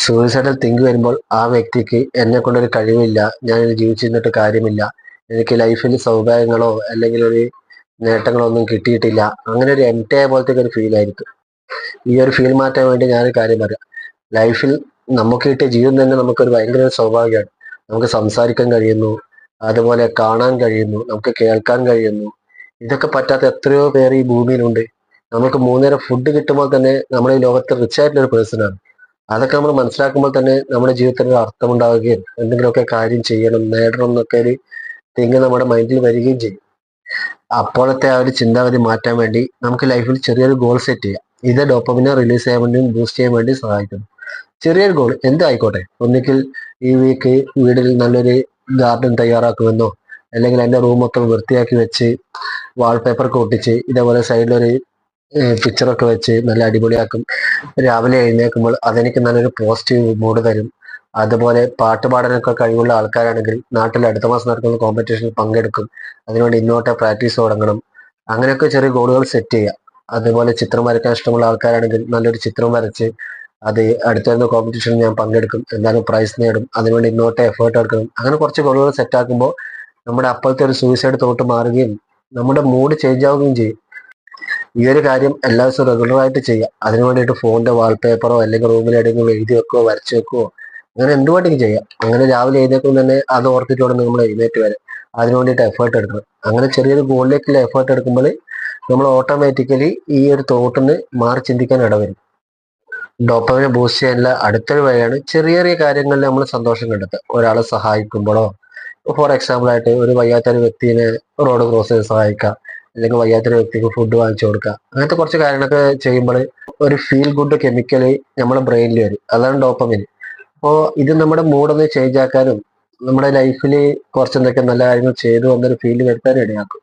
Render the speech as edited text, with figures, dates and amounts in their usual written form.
Suicidal think വരുമ്പോൾ ആ വ്യക്തിക്ക് എന്നെ കൊണ്ടൊരു കഴിവില്ല, ഞാൻ ജീവിച്ചിരുന്നിട്ട് കാര്യമില്ല, എനിക്ക് ലൈഫിൽ സൗഭാഗ്യങ്ങളോ അല്ലെങ്കിൽ ഒരു നേട്ടങ്ങളോ ഒന്നും കിട്ടിയിട്ടില്ല, അങ്ങനെ ഒരു എംപ്റ്റിയായ പോലത്തെ ഒരു ഫീൽ ആയിരിക്കും. ഈ ഒരു ഫീൽ മാറ്റാൻ വേണ്ടി ഞാനൊരു കാര്യം പറയാം. ലൈഫിൽ നമുക്ക് കിട്ടിയ ജീവിതം തന്നെ നമുക്കൊരു ഭയങ്കര സൗഭാഗ്യമാണ്. നമുക്ക് സംസാരിക്കാൻ കഴിയുന്നു, അതുപോലെ കാണാൻ കഴിയുന്നു, നമുക്ക് കേൾക്കാൻ കഴിയുന്നു. ഇതൊക്കെ പറ്റാത്ത എത്രയോ പേർ ഈ ഭൂമിയിലുണ്ട്. നമുക്ക് മൂന്നേരം ഫുഡ് കിട്ടുമ്പോൾ തന്നെ നമ്മൾ ഈ ലോകത്ത് റിച്ച് ആയിട്ടുള്ള ഒരു പേഴ്സൺ ആണ്. അതൊക്കെ നമ്മൾ മനസ്സിലാക്കുമ്പോൾ തന്നെ നമ്മുടെ ജീവിതത്തിന് ഒരു അർത്ഥമുണ്ടാവുകയും എന്തെങ്കിലുമൊക്കെ കാര്യം ചെയ്യണം, നേടണം എന്നൊക്കെ ഒരു തിങ്ക് നമ്മുടെ മൈൻഡിൽ വരികയും ചെയ്യും. അപ്പോഴത്തെ ആ ഒരു ചിന്താഗതി മാറ്റാൻ വേണ്ടി നമുക്ക് ലൈഫിൽ ചെറിയൊരു ഗോൾ സെറ്റ് ചെയ്യാം. ഇത് ഡോപ്പമിനെ റിലീസ് ചെയ്യാൻ വേണ്ടിയും ബൂസ്റ്റ് ചെയ്യാൻ വേണ്ടി സഹായിക്കുന്നു. ചെറിയൊരു ഗോൾ എന്തായിക്കോട്ടെ, ഒന്നിക്കിൽ ഈ വീക്ക് വീടിൽ നല്ലൊരു ഗാർഡൻ തയ്യാറാക്കുമെന്നോ, അല്ലെങ്കിൽ എൻ്റെ റൂമൊക്കെ വൃത്തിയാക്കി വെച്ച് വാൾപേപ്പറൊക്കെ ഒട്ടിച്ച് ഇതേപോലെ സൈഡിലൊരു പിക്ചറൊക്കെ വെച്ച് നല്ല അടിപൊളിയാക്കും. രാവിലെ എഴുന്നേൽക്കുമ്പോൾ അതെനിക്ക് നല്ലൊരു പോസിറ്റീവ് മൂഡ് തരും. അതുപോലെ പാട്ട് പാടാനൊക്കെ കഴിവുള്ള ആൾക്കാരാണെങ്കിൽ നാട്ടിൽ അടുത്ത മാസം നടക്കുന്ന കോമ്പറ്റീഷനിൽ പങ്കെടുക്കും, അതിനുവേണ്ടി ഇന്നോട്ടെ പ്രാക്ടീസ് തുടങ്ങണം. അങ്ങനെയൊക്കെ ചെറിയ ഗോളുകൾ സെറ്റ് ചെയ്യുക. അതുപോലെ ചിത്രം വരയ്ക്കാൻ ഇഷ്ടമുള്ള ആൾക്കാരാണെങ്കിൽ നല്ലൊരു ചിത്രം വരച്ച് അത് അടുത്ത വരുന്ന കോമ്പറ്റീഷനിൽ ഞാൻ പങ്കെടുക്കും, എന്തായാലും പ്രൈസ് നേടും, അതിനുവേണ്ടി ഇന്നോട്ടെ എഫേർട്ട് എടുക്കണം. അങ്ങനെ കുറച്ച് ഗോളുകൾ സെറ്റ് ആക്കുമ്പോൾ നമ്മുടെ അപ്പോഴത്തെ ഒരു സൂയിസൈഡ് തോട്ട് മാറുകയും നമ്മുടെ മൂഡ് ചേഞ്ച് ആവുകയും ചെയ്യും. ഈ ഒരു കാര്യം എല്ലാ ദിവസവും റെഗുലറായിട്ട് ചെയ്യുക. അതിനു വേണ്ടിയിട്ട് ഫോണിന്റെ വാൾപേപ്പറോ അല്ലെങ്കിൽ റൂമിൽ എവിടെയെങ്കിലും എഴുതി വെക്കുകയോ വരച്ചു വെക്കുകയോ അങ്ങനെ എന്ത് വേണമെങ്കിലും ചെയ്യാം. അങ്ങനെ രാവിലെ എഴുന്നേൽക്കുമ്പോൾ തന്നെ അത് ഓർത്തിട്ട് വേണം നമ്മൾ എഴുന്നേറ്റ് വരെ അതിനു വേണ്ടിയിട്ട് എഫേർട്ട് എടുക്കണം. അങ്ങനെ ചെറിയൊരു ഗോളിലേക്കുള്ള എഫേർട്ട് എടുക്കുമ്പോൾ നമ്മൾ ഓട്ടോമാറ്റിക്കലി ഈ ഒരു തോട്ടിന് മാറി ചിന്തിക്കാൻ ഇടവരും. ഡോപ്പമിനെ ബൂസ്റ്റ് ചെയ്യാനുള്ള അടുത്തൊരു വഴിയാണ് ചെറിയ ചെറിയ കാര്യങ്ങളിൽ നമ്മൾ സന്തോഷം കണ്ടെത്തുക. ഒരാളെ സഹായിക്കുമ്പോഴോ, ഫോർ എക്സാമ്പിൾ ആയിട്ട് ഒരു വയ്യാത്തൊരു വ്യക്തിനെ റോഡ് ക്രോസ് ചെയ്ത് സഹായിക്കുക, അല്ലെങ്കിൽ വയ്യാത്തൊരു വ്യക്തിക്ക് ഫുഡ് വാങ്ങിച്ചു കൊടുക്കുക, അങ്ങനത്തെ കുറച്ച് കാര്യങ്ങളൊക്കെ ചെയ്യുമ്പോൾ ഒരു ഫീൽ ഗുഡ് കെമിക്കല് നമ്മുടെ ബ്രെയിനിൽ വരും. അതാണ് ഡോപ്പമിൻ. അപ്പോൾ ഇത് നമ്മുടെ മൂഡൊന്ന് ചേഞ്ച് ആക്കാനും നമ്മുടെ ലൈഫിൽ കുറച്ചെന്തൊക്കെ നല്ല കാര്യങ്ങൾ ചെയ്തു വന്നൊരു ഫീൽ വരുത്താനും ഇടയാക്കും.